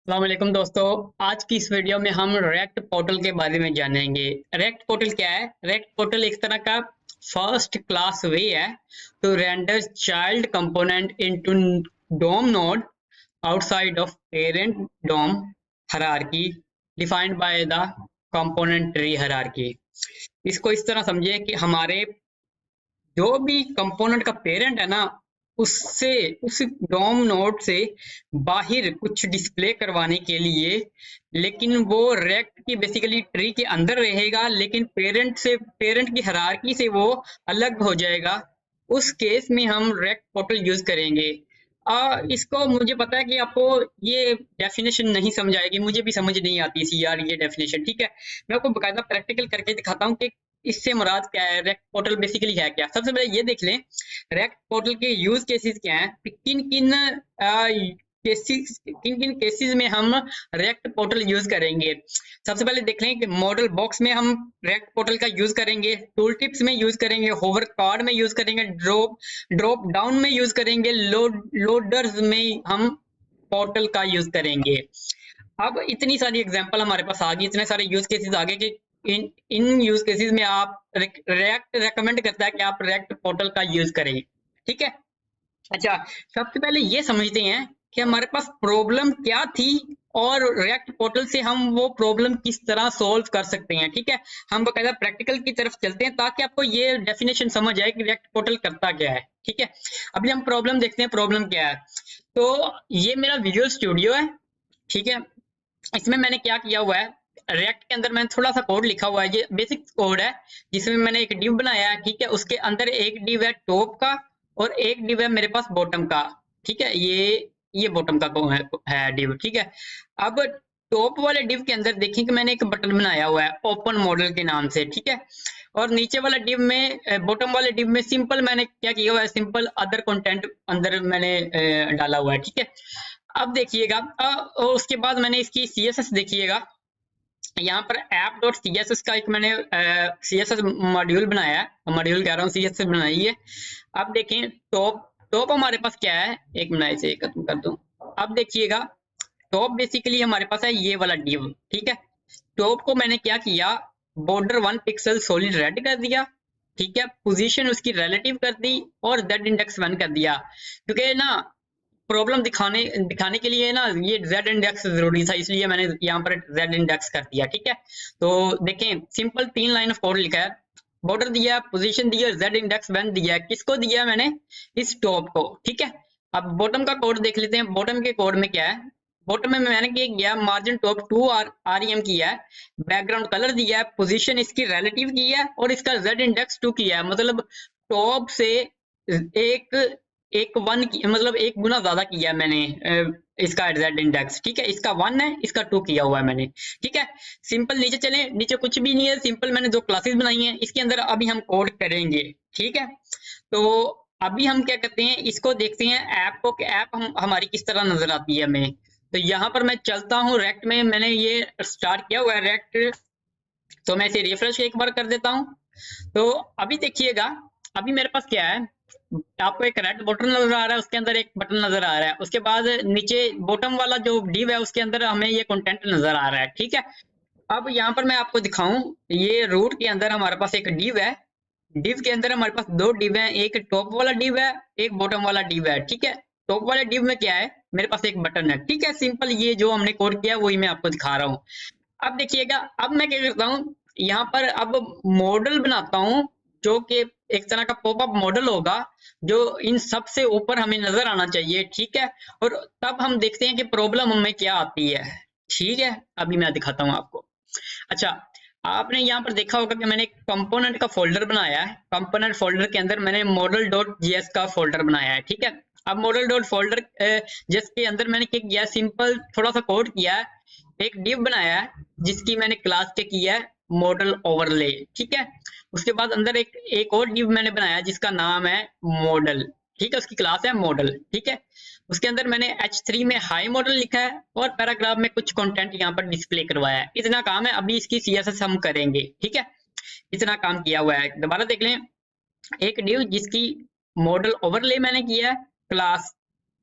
वालेकुम दोस्तों। आज की इस वीडियो में हम रेक्ट पोर्टल के बारे में जानेंगे। रेक्ट पोर्टल क्या है? रेक्ट पोर्टल एक तरह का फर्स्ट क्लास वे है to render child component into DOM node outside of parent DOM hierarchy defined by the component tree hierarchy. इसको इस तरह समझिए कि हमारे जो भी कंपोनेंट का पेरेंट है ना, उससे उस डोम नोड से बाहर कुछ डिस्प्ले करवाने के लिए, लेकिन वो रेक्ट की बेसिकली ट्री के अंदर रहेगा, लेकिन पेरेंट की हायरार्की से वो अलग हो जाएगा। उस केस में हम रेक्ट पोर्टल यूज करेंगे। इसको मुझे पता है कि आपको ये डेफिनेशन नहीं समझ आएगी, मुझे भी समझ नहीं आती थी यार ये डेफिनेशन। ठीक है, मैं आपको बकायदा प्रैक्टिकल करके दिखाता हूँ कि इससे मुराद क्या है, रेक्ट पोर्टल बेसिकली है क्या। सबसे पहले ये देख लें रेक्ट पोर्टल के यूज केसेस क्या हैं, किन किन केसेस में हम रेक्ट पोर्टल यूज करेंगे। सबसे पहले देख लें कि मॉडल बॉक्स में हम रेक्ट पोर्टल का यूज करेंगे, टूल टिप्स में यूज करेंगे, होवर कार्ड में यूज करेंगे, ड्रॉप डाउन में यूज करेंगे, लोडर्स में हम पोर्टल का यूज करेंगे। अब इतनी सारी एग्जांपल हमारे पास आ गई, इतने सारे यूज केसेस आ गए कि इन इन यूज केसेस में आप रेक्ट रेकमेंड करता है कि आप रेक्ट पोर्टल का यूज करें। ठीक है। अच्छा, सबसे पहले ये समझते हैं कि हमारे पास प्रॉब्लम क्या थी और रेक्ट पोर्टल से हम वो प्रॉब्लम किस तरह सॉल्व कर सकते हैं। ठीक है, हम बकायदा प्रैक्टिकल की तरफ चलते हैं ताकि आपको ये डेफिनेशन समझ आए कि रेक्ट पोर्टल करता क्या है। ठीक है, अभी हम प्रॉब्लम देखते हैं, प्रॉब्लम क्या है। तो ये मेरा विजुअल स्टूडियो है। ठीक है, इसमें मैंने क्या किया हुआ है, रिएक्ट के अंदर मैंने थोड़ा सा कोड लिखा हुआ है, ये बेसिक कोड है जिसमें मैंने एक डिव बनाया है। ठीक है, उसके अंदर एक डिव है टॉप का और एक डिव है मेरे पास बॉटम का। ठीक है, ये बॉटम का है डिव। ठीक है, अब टॉप वाले डिव के अंदर देखें कि मैंने एक बटन बनाया हुआ है ओपन मॉडल के नाम से। ठीक है, और नीचे वाला डिव में बॉटम वाले डिव में सिंपल मैंने क्या किया हुआ है, सिंपल अदर कंटेंट अंदर मैंने डाला हुआ है। ठीक है, अब देखिएगा और उसके बाद मैंने इसकी सीएसएस देखिएगा, यहाँ पर app dot C S S का एक मैंने सीएसएस मॉड्यूल बनाया है, मॉड्यूल कह रहा हूँ सीएसएस बनाई है। अब देखें टॉप टॉप हमारे पास क्या है, एक मिनट से खत्म कर दूं। अब देखिएगा टॉप बेसिकली हमारे पास है ये वाला डिव। ठीक है, टॉप को मैंने क्या किया, बॉर्डर 1 पिक्सल सॉलिड रेड कर दिया। ठीक है, पोजीशन उसकी रिलेटिव कर दी और जेड इंडेक्स 1 कर दिया, क्योंकि ना प्रॉब्लम दिखाने दिखाने के लिए ना ये जेड इंडेक्स जरूरी था, इसलिए मैंने यहाँ पर जेड इंडेक्स कर दिया। ठीक है, तो देखें सिंपल 3 लाइन ऑफ कोड लिखा है, बॉर्डर दिया, पोजीशन दिया, जेड इंडेक्स 1 दिया। किसको दिया मैंने, इस टॉप को। ठीक है, अब बॉटम का कोड देख लेते हैं, बॉटम के कोड में क्या है। बॉटम में मैंने क्या किया, मार्जिन टॉप 2 आर एम किया है, बैकग्राउंड कलर दिया है, पोजीशन इसकी रिलेटिव की है और इसका जेड इंडेक्स 2 किया है, मतलब टॉप से एक एक वन मतलब एक गुना ज्यादा किया है मैंने इसका जेड इंडेक्स। ठीक है, इसका 1 है, इसका 2 किया हुआ है मैंने। ठीक है, सिंपल नीचे चले, नीचे कुछ भी नहीं है, सिंपल मैंने जो क्लासेस बनाई हैं इसके अंदर अभी हम कोड करेंगे। ठीक है, तो अभी हम क्या करते हैं, इसको देखते हैं ऐप को, ऐप हमारी किस तरह नजर आती है हमें। तो यहाँ पर मैं चलता हूँ रेक्ट में, मैंने ये स्टार्ट किया हुआ है रेक्ट, तो मैं इसे रिफ्रेश एक बार कर देता हूँ। तो अभी देखिएगा, अभी मेरे पास क्या है, आपको एक रेड बटन नजर आ रहा है, उसके अंदर एक बटन नजर आ रहा है, उसके बाद नीचे बॉटम वाला जो डिव है उसके अंदर हमें ये कंटेंट नजर आ रहा है। ठीक है, अब यहाँ पर मैं आपको दिखाऊं, ये रूट के अंदर हमारे पास एक डिव है, डिव के अंदर हमारे पास 2 डिव है, एक टॉप वाला डिव है, एक बॉटम वाला डिव है। ठीक है, टॉप वाले डिव में क्या है, मेरे पास एक बटन है। ठीक है, सिंपल ये जो हमने कोड किया वही मैं आपको दिखा रहा हूँ। अब देखिएगा, अब मैं क्या करता हूँ, यहाँ पर अब मॉडल बनाता हूँ जो कि एक तरह का पॉपअप मॉडल होगा, जो इन सब से ऊपर हमें नजर आना चाहिए। ठीक है, और तब हम देखते हैं कि प्रॉब्लम हमें क्या आती है। ठीक है, अभी मैं दिखाता हूँ आपको। अच्छा, आपने यहाँ पर देखा होगा कि मैंने एक कंपोनेंट का फोल्डर बनाया है, कंपोनेंट फोल्डर के अंदर मैंने मॉडल डॉट जीएस का फोल्डर बनाया है। ठीक है, अब मॉडल डॉट फोल्डर जिसके अंदर मैंने क्या किया, सिंपल थोड़ा सा कोड किया है, एक डिव बनाया है जिसकी मैंने क्लास के किया है मॉडल ओवरले। ठीक है, उसके बाद अंदर एक और डिव मैंने बनाया जिसका नाम है मॉडल। ठीक है, उसकी क्लास है मॉडल। ठीक है, उसके अंदर मैंने H3 में हाई मॉडल लिखा है और पैराग्राफ में कुछ कंटेंट यहाँ पर डिस्प्ले करवाया है। इतना काम है, अभी इसकी सीएसएस हम करेंगे। ठीक है, इतना काम किया हुआ है, दोबारा देख लें। एक डिव जिसकी मॉडल ओवरले मैंने किया है क्लास,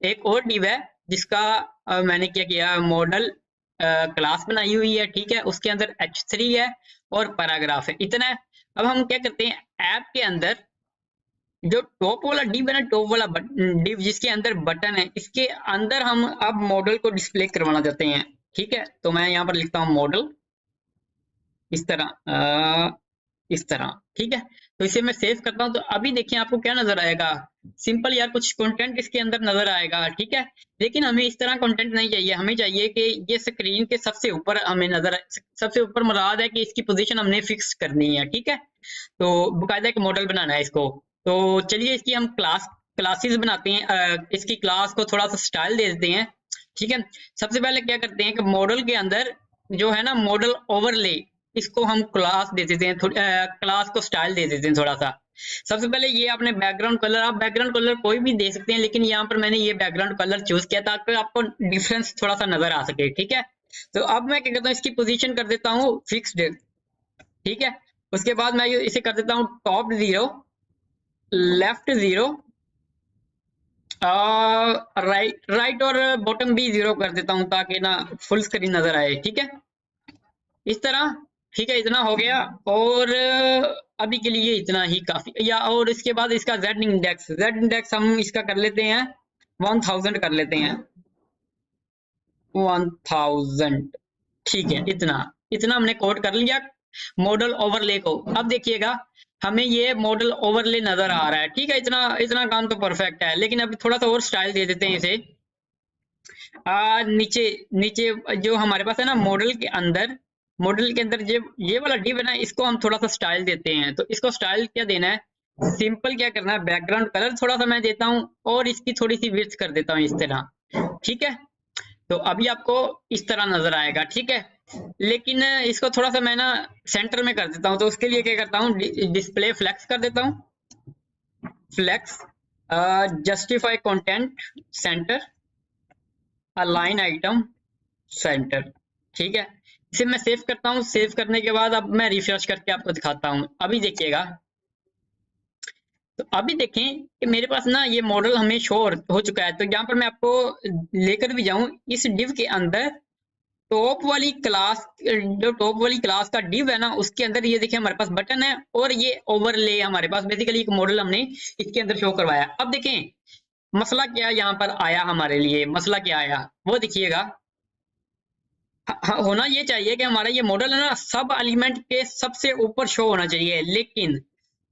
एक और डिव है जिसका मैंने क्या किया, मॉडल क्लास बनाई हुई है, ठीक है, उसके अंदर h3 है और पैराग्राफ है, इतना है। अब हम क्या करते हैं, ऐप के अंदर जो टॉप वाला डिव है ना, टॉप वाला डिव जिसके अंदर बटन है, इसके अंदर हम अब मॉडल को डिस्प्ले करवाना चाहते हैं, ठीक है। तो मैं यहाँ पर लिखता हूँ मॉडल, इस तरह, इस तरह, ठीक है। तो इसे मैं सेव करता हूँ, तो अभी देखिए आपको क्या नजर आएगा, सिंपल यार कुछ कंटेंट इसके अंदर नजर आएगा, ठीक है। लेकिन हमें इस तरह कंटेंट नहीं चाहिए, हमें चाहिए कि ये स्क्रीन के सबसे ऊपर हमें नजर, सबसे ऊपर मुराद है कि इसकी पोजीशन हमने फिक्स करनी है, ठीक है। तो बाकायदा एक मॉडल बनाना है इसको। तो चलिए इसकी हम क्लासेस बनाते हैं, इसकी क्लास को थोड़ा सा स्टाइल दे देते हैं, ठीक है। सबसे पहले क्या करते हैं कि मॉडल के अंदर जो है ना मॉडल ओवरले, इसको हम क्लास दे देते हैं, क्लास को स्टाइल दे देते हैं थोड़ा सा। सबसे पहले ये आपने बैकग्राउंड कलर, आप बैकग्राउंड कलर कोई भी दे सकते हैं, लेकिन यहाँ पर मैंने ये बैकग्राउंड कलर चूज किया ताकि आपको डिफरेंस थोड़ा सा नजर आ सके, ठीक है। तो अब मैं क्या करता हूँ, इसकी पोजीशन कर देता हूँ फिक्स्ड, ठीक है। उसके बाद मैं इसे कर देता हूँ टॉप 0, लेफ्ट 0, राइट और बॉटम भी 0 कर देता हूँ ताकि ना फुल स्क्रीन नजर आए, ठीक है, इस तरह, ठीक है। इतना हो गया, और अभी के लिए इतना ही काफी, या और इसके बाद इसका जेड इंडेक्स हम इसका कर लेते हैं 1000 कर लेते हैं, 1000, ठीक है। इतना इतना हमने कोड कर लिया मॉडल ओवरले को। अब देखिएगा हमें ये मॉडल ओवरले नजर आ रहा है, ठीक है। इतना इतना काम तो परफेक्ट है, लेकिन अभी थोड़ा सा और स्टाइल दे देते हैं इसे। नीचे नीचे जो हमारे पास है ना मॉडल के अंदर ये वाला डिव है ना, इसको हम थोड़ा सा स्टाइल देते हैं। तो इसको स्टाइल क्या देना है, सिंपल क्या करना है, बैकग्राउंड कलर थोड़ा सा मैं देता हूँ और इसकी थोड़ी सी विड्थ कर देता हूँ इस तरह, ठीक है। तो अभी आपको इस तरह नजर आएगा, ठीक है। लेकिन इसको थोड़ा सा मैं ना सेंटर में कर देता हूँ, तो उसके लिए क्या करता हूँ, डिस्प्ले फ्लेक्स कर देता हूँ, flex, justify content center, align item center, ठीक है। इसे मैं सेव करता हूँ, सेव करने के बाद अब मैं रिफ्रेश करके आपको दिखाता हूँ। अभी देखिएगा, तो अभी देखें कि मेरे पास ना ये मॉडल हमें शो हो चुका है। तो यहाँ पर मैं आपको लेकर भी जाऊं, इस डिव के अंदर टॉप वाली क्लास, जो टॉप वाली क्लास का डिव है ना, उसके अंदर ये देखिए हमारे पास बटन है और ये ओवरले हमारे पास बेसिकली एक मॉडल हमने इसके अंदर शो करवाया। अब देखें मसला क्या यहाँ पर आया, हमारे लिए मसला क्या आया वो देखिएगा। होना ये चाहिए कि हमारा ये मॉडल है ना सब एलिमेंट के सबसे ऊपर शो होना चाहिए, लेकिन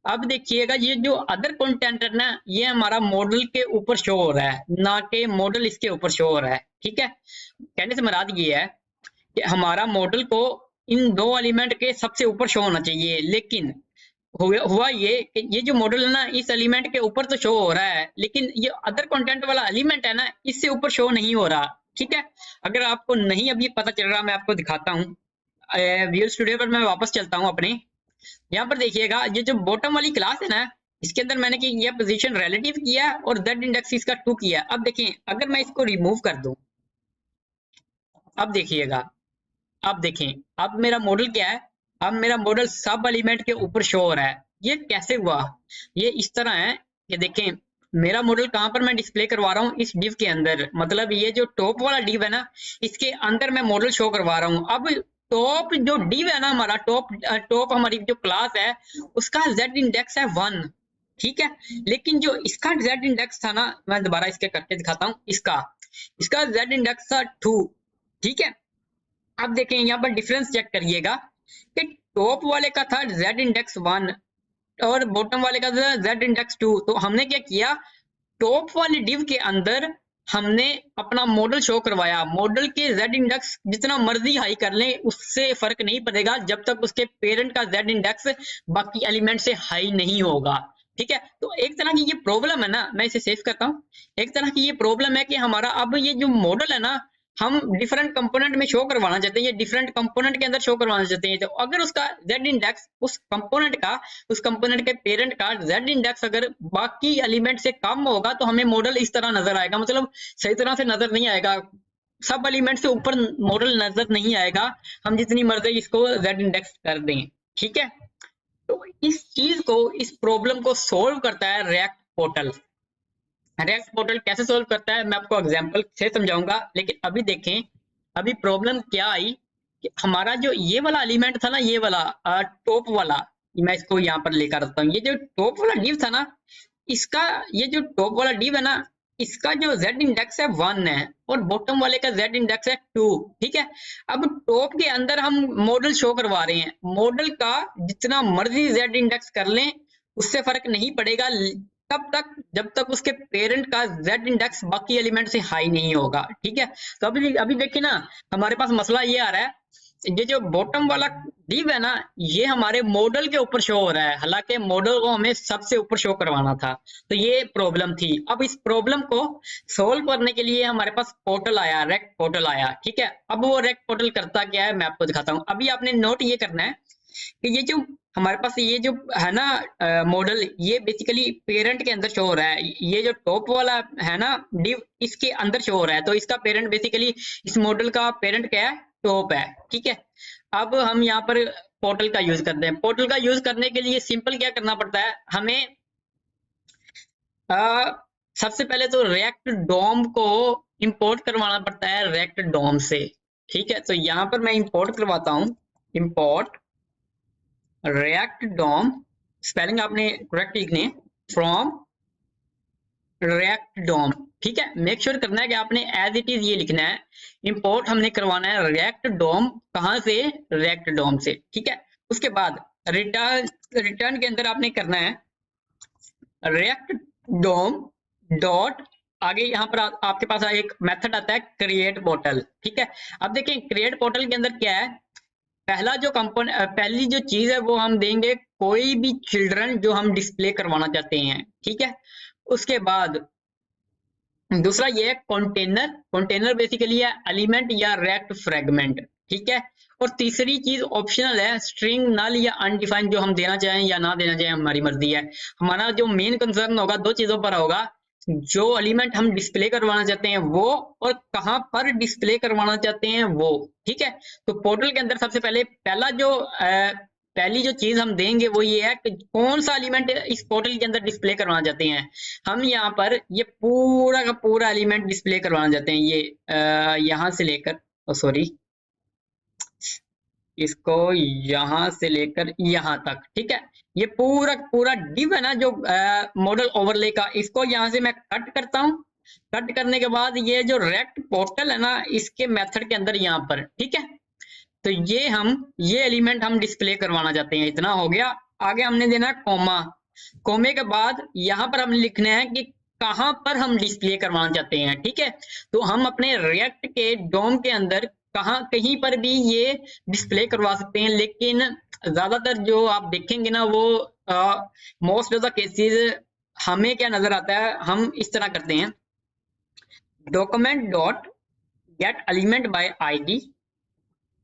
अब देखिएगा ये जो अदर कंटेंट है ना, ये हमारा मॉडल के ऊपर शो हो रहा है, ना कि मॉडल इसके ऊपर शो हो रहा है, ठीक है। कहने से मुराद ये है कि हमारा मॉडल को इन दो एलिमेंट के सबसे ऊपर शो होना चाहिए, लेकिन हुआ ये कि ये जो मॉडल है ना इस एलिमेंट के ऊपर तो शो हो रहा है, लेकिन ये अदर कंटेंट वाला एलिमेंट है ना इससे ऊपर शो नहीं हो रहा, ठीक है। अगर आपको नहीं अभी पता चल रहा, मैं आपको दिखाता हूँ। विजुअल स्टूडियो पर मैं वापस चलता हूँ अपने, यहाँ पर देखिएगा ये जो बॉटम वाली क्लास है ना, इसके अंदर मैंने ये पोजीशन रिलेटिव किया और z इंडेक्स इसका 2 किया। अब देखें अगर मैं इसको रिमूव कर दूं, अब देखिएगा, अब देखें, अब मेरा मॉडल क्या है, अब मेरा मॉडल सब एलिमेंट के ऊपर शो हो रहा है। ये कैसे हुआ, ये इस तरह है कि देखें मेरा मॉडल कहां पर मैं डिस्प्ले करवा रहा हूँ, इस डिव के अंदर, मतलब ये जो टॉप वाला डिव है ना इसके अंदर मैं मॉडल शो करवा रहा हूँ। अब टॉप जो डिव है ना हमारा, टॉप हमारी जो क्लास है उसका z इंडेक्स है 1, ठीक है। लेकिन जो इसका z इंडेक्स था ना, मैं दोबारा इसके करके दिखाता हूँ, इसका इसका z इंडेक्स था 2, ठीक है। अब देखें यहाँ पर डिफरेंस चेक करिएगा कि टॉप वाले का था z इंडेक्स 1 और बॉटम वाले का था z इंडेक्स 2। तो हमने क्या किया, टॉप वाले डिव के अंदर हमने अपना मॉडल शो करवाया। मॉडल के z इंडेक्स जितना मर्जी हाई कर लें उससे फर्क नहीं पड़ेगा जब तक उसके पेरेंट का z इंडेक्स बाकी एलिमेंट से हाई नहीं होगा, ठीक है। तो एक तरह की ये प्रॉब्लम है ना, मैं इसे सेव करता हूँ। एक तरह की ये प्रॉब्लम है कि हमारा अब ये जो मॉडल है ना हम डिफरेंट कंपोनेंट में शो करवाना चाहते हैं, ये डिफरेंट कंपोनेंट के अंदर शो करवाना चाहते हैं। तो अगर उसका z इंडेक्स उस कंपोनेंट के पेरेंट का z इंडेक्स अगर बाकी एलिमेंट से कम होगा तो हमें मॉडल इस तरह नजर आएगा, मतलब सही तरह से नजर नहीं आएगा, सब एलिमेंट से ऊपर मॉडल नजर नहीं आएगा, हम जितनी मर्जी इसको z इंडेक्स कर दें, ठीक है। तो इस चीज को, इस प्रॉब्लम को सोल्व करता है रिएक्ट पोर्टल। रेक्ट पोर्टल कैसे सोल्व करता है मैं आपको एग्जांपल से समझाऊंगा, लेकिन अभी देखें अभी प्रॉब्लम क्या आई कि हमारा जो ये वाला एलिमेंट था ना, ये वाला टॉप वाला, मैं इसको यहाँ पर लेकर आता हूँ, ये जो टॉप वाला डिव था ना, इसका ये जो टॉप वाला डिव है ना, इसका जो z इंडेक्स है 1 है और बॉटम वाले का z इंडेक्स है 2। ठीक है, अब टॉप के अंदर हम मॉडल शो करवा रहे हैं, मॉडल का जितना मर्जी z इंडेक्स कर लें उससे फर्क नहीं पड़ेगा तब तक जब तक उसके पेरेंट का z इंडेक्स बाकी एलिमेंट से हाई नहीं होगा। ठीक है, तो अभी अभी देखिए ना, हमारे पास मसला ये आ रहा है, ये जो बॉटम वाला डिव है ना, ये हमारे मॉडल के ऊपर शो हो रहा है, हालांकि मॉडल को हमें सबसे ऊपर शो करवाना था, तो ये प्रॉब्लम थी। अब इस प्रॉब्लम को सोल्व करने के लिए हमारे पास पोर्टल आया, रेक्ट पोर्टल आया। ठीक है, अब वो रेक्ट पोर्टल करता क्या है मैं आपको दिखाता हूँ। अभी आपने नोट ये करना है कि ये जो हमारे पास ये जो है ना मॉडल, ये बेसिकली पेरेंट के अंदर शो हो रहा है, ये जो टॉप वाला है ना डिव, इसके अंदर शो हो रहा है, तो इसका पेरेंट बेसिकली इस मॉडल का पेरेंट क्या है, टॉप है। ठीक है, अब हम यहाँ पर पोर्टल का यूज करते हैं। पोर्टल का यूज करने के लिए सिंपल क्या करना पड़ता है हमें, आ, सबसे पहले तो रेक्ट डोम को इंपोर्ट करवाना पड़ता है रेक्ट डोम से। ठीक है, तो यहाँ पर मैं इंपोर्ट करवाता हूँ, इंपोर्ट रेक्ट डोम, स्पेलिंग आपने करेक्ट लिखनी है, फ्रॉम रेक्ट डोम। ठीक है, मेक श्योर करना है कि आपने एज इट इज ये लिखना है, इंपोर्ट हमने करवाना है रेक्ट डोम, कहां से, रेक्ट डोम से। ठीक है, उसके बाद रिटर्न, रिटर्न के अंदर आपने करना है रेक्ट डोम डॉट, आगे यहाँ पर आपके पास एक मेथड आता है क्रिएट पोर्टल। ठीक है, अब देखिए क्रिएट पोर्टल के अंदर क्या है, पहला जो कंपोनेंट, पहली जो चीज है वो हम देंगे कोई भी चिल्ड्रन जो हम डिस्प्ले करवाना चाहते हैं। ठीक है, उसके बाद दूसरा ये है कंटेनर, कंटेनर बेसिकली है एलिमेंट या रेक्ट फ्रेगमेंट। ठीक है, और तीसरी चीज ऑप्शनल है, स्ट्रिंग, नल या अनडिफाइंड, जो हम देना चाहें या ना देना चाहें हमारी मर्जी है। हमारा जो मेन कंसर्न होगा दो चीजों पर होगा, जो एलिमेंट हम डिस्प्ले करवाना चाहते हैं वो, और कहां पर डिस्प्ले करवाना चाहते हैं वो। ठीक है, तो पोर्टल के अंदर सबसे पहले पहला जो पहली जो चीज हम देंगे वो ये है कि कौन सा एलिमेंट इस पोर्टल के अंदर डिस्प्ले करवाना चाहते हैं। हम यहाँ पर ये पूरा का पूरा एलिमेंट डिस्प्ले करवाना चाहते हैं, ये यहाँ से लेकर, सॉरी, इसको यहाँ से लेकर यहाँ तक। ठीक है, ये पूरा पूरा डिव है ना जो मॉडल ओवरले का, इसको यहाँ से मैं कट करता हूँ। कट करने के बाद ये जो रेक्ट पोर्टल है ना, इसके मेथड के अंदर यहाँ पर, ठीक है, तो ये एलिमेंट हम डिस्प्ले करवाना चाहते हैं, इतना हो गया। आगे हमने देना है कोमा, कोमे के बाद यहाँ पर हम लिखना है कि कहां पर हम डिस्प्ले करवाना चाहते हैं। ठीक है, तो हम अपने रिएक्ट के डोम के अंदर कहीं पर भी ये डिस्प्ले करवा सकते हैं, लेकिन ज्यादातर जो आप देखेंगे ना वो मोस्ट ऑफ द केसेस हमें क्या नजर आता है, हम इस तरह करते हैं, document dot get element by ID.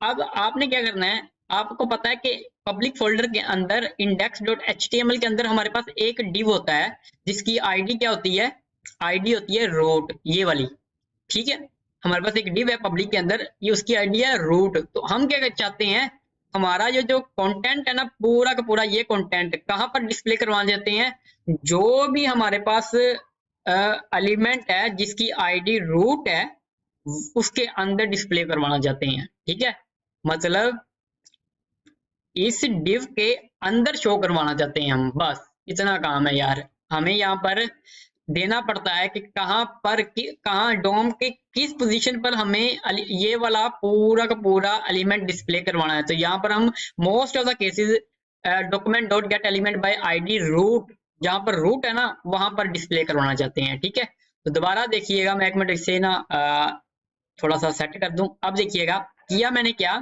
अब आपने क्या करना है, आपको पता है कि पब्लिक फोल्डर के अंदर index.html के अंदर हमारे पास एक डिव होता है जिसकी आईडी क्या होती है, आईडी होती है रूट, ये वाली। ठीक है, हमारे पास एक डिव है पब्लिक के अंदर, ये उसकी आईडी है रूट। तो हम क्या चाहते हैं, हमारा जो जो कंटेंट है ना, पूरा का पूरा ये कंटेंट कहां पर डिस्प्ले करवाना चाहते हैं, जो भी हमारे पास एलिमेंट है जिसकी आईडी रूट है उसके अंदर डिस्प्ले करवाना चाहते हैं। ठीक है, मतलब इस डिव के अंदर शो करवाना चाहते हैं हम, बस इतना काम है यार। हमें यहाँ पर देना पड़ता है कि कहाँ पर कहाँ डोम के किस पोजीशन पर हमें ये वाला पूरा का पूरा एलिमेंट डिस्प्ले करवाना है। तो यहाँ पर हम most of the cases document dot get element by ID root, जहां पर रूट है ना वहां पर डिस्प्ले करवाना चाहते हैं। ठीक है, तो दोबारा देखिएगा, मैं एक मिनट इसे ना थोड़ा सा सेट कर दूं। अब देखिएगा किया मैंने क्या,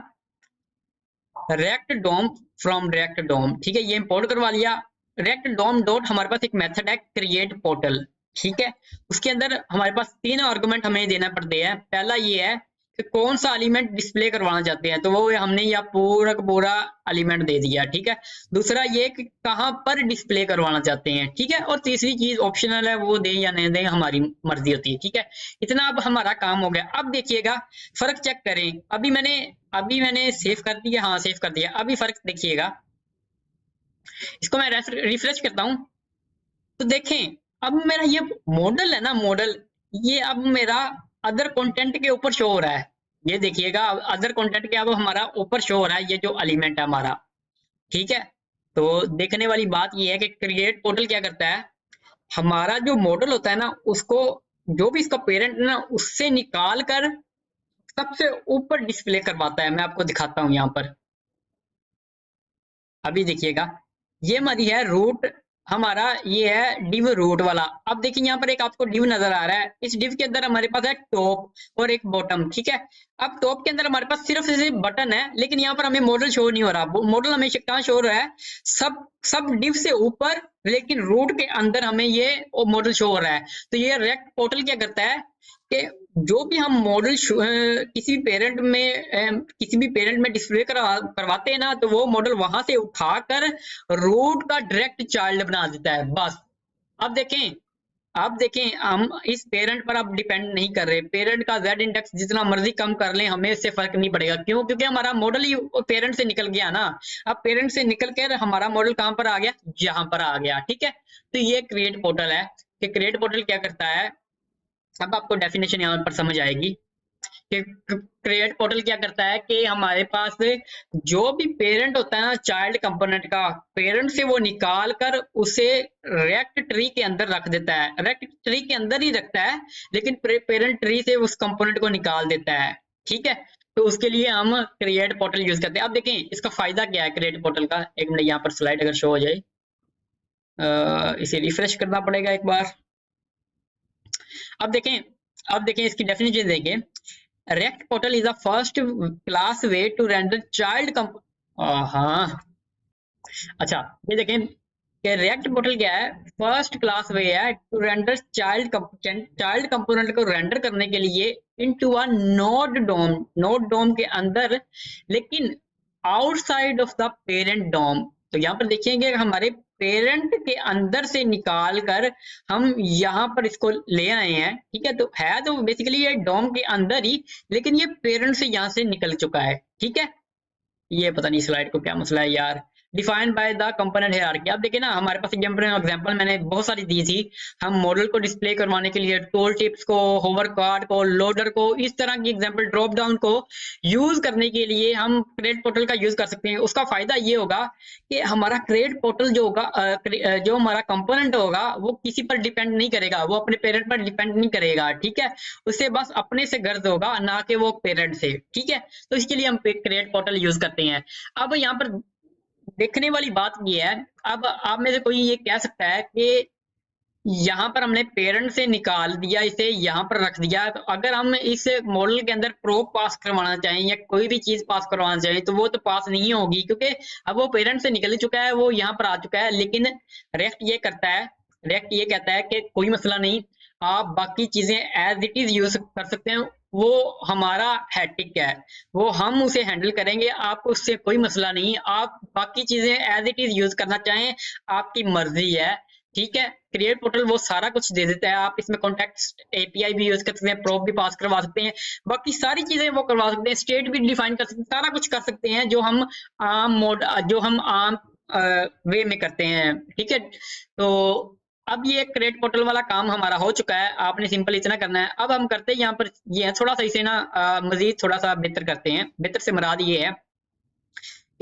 रेक्ट डोम फ्रॉम रेक्ट डोम, ठीक है, ये इंपोर्ट करवा लिया। रेक्ट डोम डॉट हमारे पास एक मेथड है क्रिएट पोर्टल। ठीक है, उसके अंदर हमारे पास 3 आर्गुमेंट हमें देना पड़ते हैं। पहला ये है कि कौन सा एलिमेंट डिस्प्ले करवाना चाहते हैं, तो वो हमने यह पूरा का पूरा एलिमेंट दे दिया। ठीक है, दूसरा ये कि कहां पर डिस्प्ले करवाना चाहते हैं। ठीक है, और तीसरी चीज ऑप्शनल है, वो दे या नहीं दे हमारी मर्जी होती है। ठीक है, इतना अब हमारा काम हो गया। अब देखिएगा फर्क चेक करें, अभी मैंने सेव कर दिया, हाँ सेव कर दिया, अभी फर्क देखिएगा। इसको मैं रिफ्रेश करता हूं तो देखें अब मेरा ये मॉडल है ना, मॉडल ये अब मेरा अदर कंटेंट के ऊपर शो हो रहा है। ये देखिएगा अदर कंटेंट के अब हमारा ऊपर शो हो रहा है, ये जो एलिमेंट है हमारा, ठीक है। तो देखने वाली बात ये है कि क्रिएट पोर्टल क्या करता है, हमारा जो मॉडल होता है ना उसको, जो भी इसका पेरेंट है ना उससे निकाल कर सबसे ऊपर डिस्प्ले करवाता है। मैं आपको दिखाता हूँ यहाँ पर, अभी देखिएगा ये हमारी है रूट, हमारा ये है डिव रूट वाला। अब देखिए यहाँ पर एक आपको डिव नजर आ रहा है, इस डिव के अंदर हमारे पास है टॉप और एक बॉटम, ठीक है। अब टॉप के अंदर हमारे पास सिर्फ बटन है, लेकिन यहाँ पर हमें मॉडल शो नहीं हो रहा। मॉडल हमें कहाँ शो हो रहा है, सब सब डिव से ऊपर, लेकिन रूट के अंदर हमें ये मॉडल शो हो रहा है। तो ये रेक्ट पोर्टल क्या करता है कि जो भी हम मॉडल किसी भी पेरेंट में डिस्प्ले करवाते हैं ना, तो वो मॉडल वहां से उठाकर रूट का डायरेक्ट चाइल्ड बना देता है, बस। अब देखें, अब देखें हम इस पेरेंट पर अब डिपेंड नहीं कर रहे। पेरेंट का z इंडेक्स जितना मर्जी कम कर लें हमें इससे फर्क नहीं पड़ेगा, क्यों? क्योंकि हमारा मॉडल ही पेरेंट से निकल गया ना। अब पेरेंट से निकल कर हमारा मॉडल कहां पर आ गया, यहाँ पर आ गया, ठीक है। तो ये क्रिएट पोर्टल है कि क्रिएट पोर्टल क्या करता है। अब आपको डेफिनेशन यहाँ पर समझ आएगी कि क्रिएट पोर्टल क्या करता है कि हमारे पास जो भी पेरेंट होता है ना चाइल्ड कंपोनेंट का, पेरेंट से वो निकाल कर उसे रेक्ट ट्री के अंदर रख देता है। रेक्ट ट्री के अंदर ही रखता है, लेकिन पेरेंट ट्री से उस कंपोनेंट को निकाल देता है, ठीक है। तो उसके लिए हम क्रिएट पोर्टल यूज करते हैं। अब देखें इसका फायदा क्या है क्रिएट पोर्टल का। एक मिनट यहाँ पर स्लाइड अगर शो हो जाए, इसे रिफ्रेश करना पड़ेगा एक बार। अब देखें, अब देखें इसकी डेफिनेशन देखें। React portal is a first class way to render child हाँ, अच्छा ये देखें कि रेक्ट पोर्टल क्या है, फर्स्ट क्लास वे है टू रेंडर चाइल्ड कंपोनेंट को रेंडर करने के लिए into a node DOM, node DOM के अंदर, लेकिन outside of the parent DOM. तो यहाँ पर देखिएगा हमारे पेरेंट के अंदर से निकाल कर हम यहाँ पर इसको ले आए हैं, ठीक है। तो है तो बेसिकली ये डोम के अंदर ही, लेकिन ये पेरेंट से यहाँ से निकल चुका है, ठीक है। ये पता नहीं स्लाइड को क्या मसला है यार। Defined by the component hierarchy. अब देखिए ना हमारे पास एग्जांपल मैंने बहुत सारी दी थी। हम मॉडल को डिस्प्ले करवाने के लिए टूल टिप्स को, होवर कार्ड को, लोडर को, इस तरह की एग्जांपल ड्रॉप डाउन को यूज करने के लिए हम क्रिएट पोर्टल का यूज कर सकते हैं। उसका फायदा ये होगा कि हमारा क्रिएट पोर्टल जो होगा, जो हमारा कंपोनेंट होगा वो किसी पर डिपेंड नहीं करेगा, वो अपने पेरेंट पर डिपेंड नहीं करेगा, ठीक है। उसे बस अपने से गर्ज होगा, ना कि वो पेरेंट से, ठीक है। तो इसके लिए हम क्रिएट पोर्टल यूज करते हैं। अब यहाँ पर देखने वाली बात ये है, अब आप में से कोई ये कह सकता है कि यहाँ पर हमने पेरेंट से निकाल दिया, इसे यहाँ पर रख दिया, तो अगर हम इस मॉडल के अंदर प्रोब पास करवाना चाहें या कोई भी चीज पास करवाना चाहें तो वो तो पास नहीं होगी, क्योंकि अब वो पेरेंट से निकल चुका है, वो यहाँ पर आ चुका है। लेकिन रेक्ट ये करता है, रेक्ट ये कहता है कि कोई मसला नहीं, आप बाकी चीजें एज इट इज यूज कर सकते हैं, वो हमारा हैटिक है, वो हम उसे हैंडल करेंगे, आपको उससे कोई मसला नहीं। आप बाकी चीजें एज इट इज यूज करना चाहें आपकी मर्जी है, ठीक है। क्रिएट पोर्टल वो सारा कुछ दे देता है। आप इसमें कॉन्टेक्स्ट एपीआई भी यूज कर सकते हैं, प्रोब भी पास करवा सकते हैं, बाकी सारी चीजें वो करवा सकते हैं, स्टेट भी डिफाइन कर सकते हैं, सारा कुछ कर सकते हैं जो हम आम वे में करते हैं, ठीक है। तो अब ये क्रिएट पोर्टल वाला काम हमारा हो चुका है, आपने सिंपल इतना करना है। अब हम करते हैं यहाँ पर ये थोड़ा सा इसे ना मजीद थोड़ा सा बेहतर करते हैं। बेहतर से मुराद ये है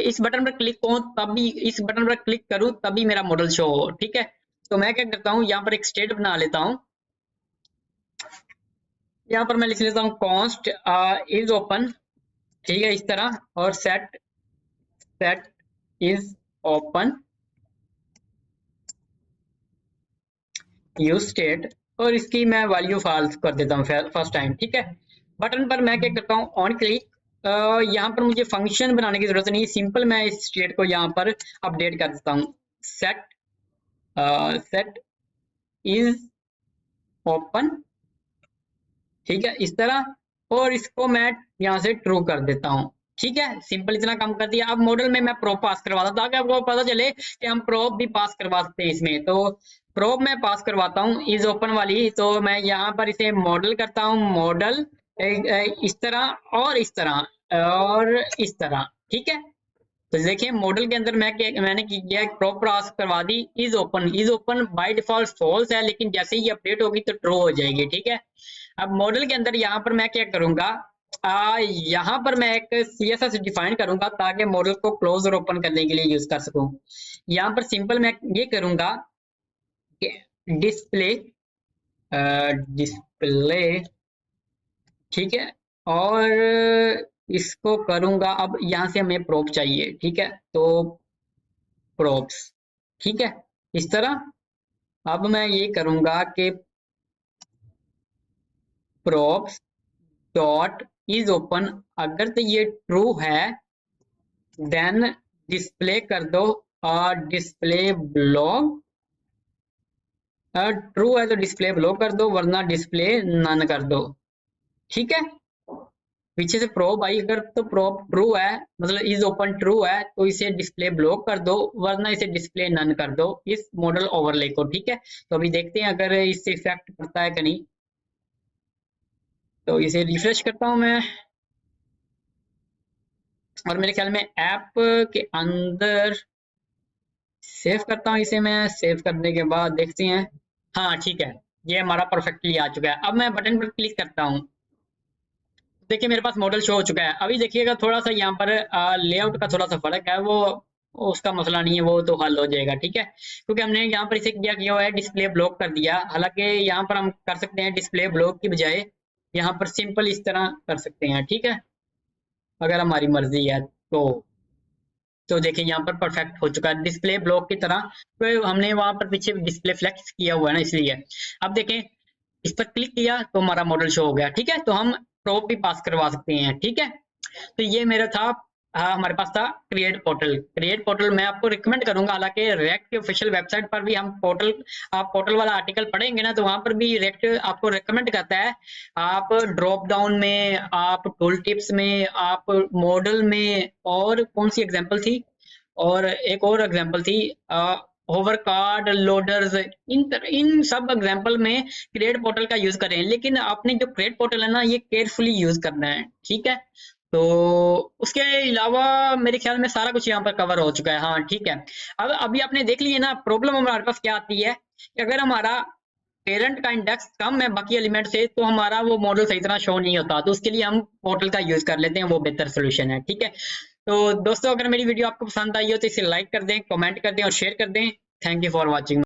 इस बटन पर क्लिक करूं तभी, इस बटन पर क्लिक करूं तभी मेरा मॉडल शो हो, ठीक है। तो मैं क्या करता हूं, यहाँ पर एक स्टेट बना लेता हूं। यहाँ पर मैं लिख लेता हूं कॉन्स्ट इज ओपन, ठीक है, इस तरह, और set set is open use state, और इसकी मैं वैल्यू फॉल्स कर देता हूँ फर्स्ट टाइम, ठीक है। बटन पर मैं क्या करता हूँ ऑन क्लिक, यहाँ पर मुझे फंक्शन बनाने की जरूरत नहीं, सिंपल मैं इस स्टेट को यहाँ पर अपडेट कर देता हूँ। सेट सेट इज ओपन, ठीक है, इस तरह, और इसको मैं यहाँ से ट्रू कर देता हूँ, ठीक है। सिंपल इतना काम कर दिया। अब मॉडल में मैं प्रोब पास करवाता हूँ ताकि आपको पता चले कि हम प्रोब भी पास करवा सकते हैं इसमें। तो प्रोब मैं पास करवाता हूँ इज ओपन वाली, तो मैं यहाँ पर इसे मॉडल करता हूँ, मॉडल इस तरह और इस तरह और इस तरह, ठीक है। तो देखिए मॉडल के अंदर मैंने किया प्रॉप पास करवा दी is open by default false है, लेकिन जैसे ही अपडेट होगी तो ट्रू हो जाएगी। ठीक है, अब मॉडल के अंदर यहाँ पर मैं क्या करूंगा, यहाँ पर मैं एक CSS डिफाइन करूंगा ताकि मॉडल को क्लोज और ओपन करने के लिए यूज कर सकूं। यहाँ पर सिंपल मैं ये करूंगा कि डिस्प्ले ठीक है, और इसको करूंगा, अब यहाँ से हमें प्रोप चाहिए। ठीक है, तो प्रोप्स, ठीक है, इस तरह। अब मैं ये करूंगा कि प्रोप्स डॉट इज ओपन, अगर तो ये ट्रू है देन डिस्प्ले कर दो डिस्प्ले ब्लॉक, ट्रू है तो डिस्प्ले ब्लॉक कर दो, वरना डिस्प्ले नन कर दो। ठीक है, पीछे से प्रोब आई, अगर तो प्रोब ट्रू है मतलब इज ओपन ट्रू है तो इसे डिस्प्ले ब्लॉक कर दो, वरना इसे डिस्प्ले नन कर दो इस मॉडल ओवरले को। ठीक है, तो अभी देखते हैं अगर इससे इफेक्ट पड़ता है कि नहीं। तो इसे रिफ्रेश करता हूं मैं, और मेरे ख्याल में ऐप के अंदर सेव करता हूँ इसे। मैं सेव करने के बाद देखते हैं, हाँ ठीक है, ये हमारा परफेक्टली आ चुका है। अब मैं बटन पर क्लिक करता हूँ, देखिए मेरे पास मॉडल शो हो चुका है। अभी देखिएगा थोड़ा सा यहाँ पर लेआउट का थोड़ा सा फर्क है, वो उसका मसला नहीं है, वो तो हल हो जाएगा। ठीक है, क्योंकि हमने यहाँ पर इसे क्या किया हुआ है, डिस्प्ले ब्लॉक कर दिया। हालांकि यहाँ पर हम कर सकते हैं डिस्प्ले ब्लॉक की बजाय यहाँ पर सिंपल इस तरह कर सकते हैं। ठीक है, अगर हमारी मर्जी है तो देखिए यहाँ पर परफेक्ट हो चुका है डिस्प्ले ब्लॉक की तरह। तो हमने वहां पर पीछे डिस्प्ले फ्लेक्स किया हुआ है ना, इसलिए। अब देखें, इस पर क्लिक किया तो हमारा मॉडल शो हो गया। ठीक है, तो हम प्रोप भी पास करवा सकते हैं। ठीक है, तो ये मेरा था, हमारे पास था क्रिएट पोर्टल मैं आपको रिकमेंड करूंगा। हालांकि रेक्ट की ऑफिशियल वेबसाइट पर भी हम पोर्टल, आप पोर्टल वाला आर्टिकल पढ़ेंगे ना, तो वहां पर भी रेक्ट आपको रिकमेंड करता है, आप ड्रॉप डाउन में, आप टूल टिप्स में, आप मॉडल में, और कौन सी एग्जांपल थी, और एक और एग्जांपल थी होवर कार्ड लोडर्स, इन सब एग्जांपल में क्रिएट पोर्टल का यूज करें। लेकिन आपने जो क्रिएट पोर्टल है ना, ये केयरफुली यूज करना है। ठीक है, तो उसके अलावा मेरे ख्याल में सारा कुछ यहाँ पर कवर हो चुका है। हाँ ठीक है, अब अभी आपने देख लिया ना, प्रॉब्लम हमारे पास क्या आती है कि अगर हमारा पेरेंट का इंडेक्स कम है बाकी एलिमेंट से, तो हमारा वो मॉडल सही तरह शो नहीं होता। तो उसके लिए हम पोर्टल का यूज कर लेते हैं, वो बेहतर सोल्यूशन है। ठीक है, तो दोस्तों अगर मेरी वीडियो आपको पसंद आई हो तो इसे लाइक कर दें, कमेंट कर दें और शेयर कर दें। Thank you for watching.